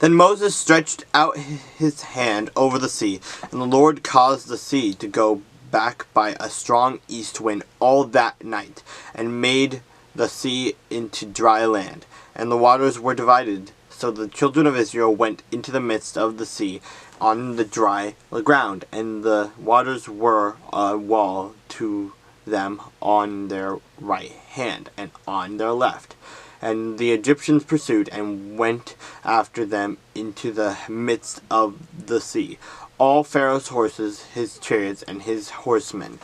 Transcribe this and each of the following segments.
Then Moses stretched out his hand over the sea, and the Lord caused the sea to go back by a strong east wind all that night, and made the sea into dry land, and the waters were divided. So the children of Israel went into the midst of the sea on the dry ground, and the waters were a wall to them on their right hand and on their left. And the Egyptians pursued and went after them into the midst of the sea, all Pharaoh's horses, his chariots, and his horsemen.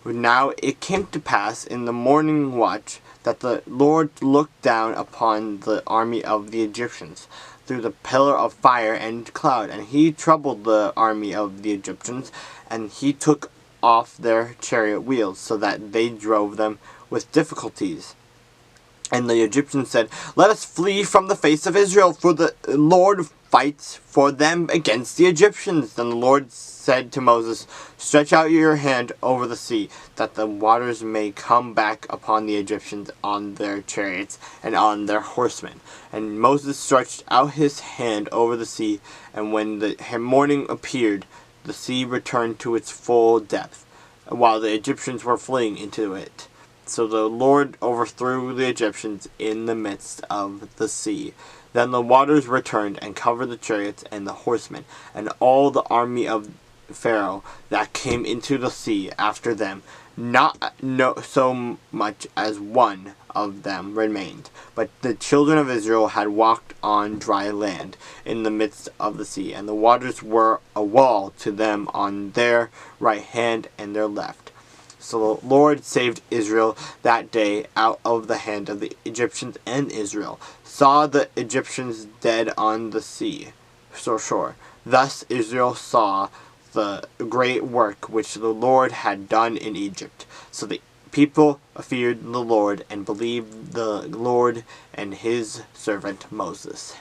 Now it came to pass in the morning watch that the Lord looked down upon the army of the Egyptians through the pillar of fire and cloud, and he troubled the army of the Egyptians, and he took off their chariot wheels, so that they drove them with difficulties. And the Egyptians said, "Let us flee from the face of Israel, for the Lord fights for them against the Egyptians." Then the Lord said to Moses, "Stretch out your hand over the sea, that the waters may come back upon the Egyptians on their chariots and on their horsemen." And Moses stretched out his hand over the sea, and when the morning appeared, the sea returned to its full depth, while the Egyptians were fleeing into it. So the Lord overthrew the Egyptians in the midst of the sea. Then the waters returned and covered the chariots and the horsemen, and all the army of Pharaoh that came into the sea after them. Not so much as one of them remained. But the children of Israel had walked on dry land in the midst of the sea, and the waters were a wall to them on their right hand and their left. So the Lord saved Israel that day out of the hand of the Egyptians, and Israel saw the Egyptians dead on the sea shore. Thus Israel saw the great work which the Lord had done in Egypt. So the people feared the Lord and believed the Lord and his servant Moses.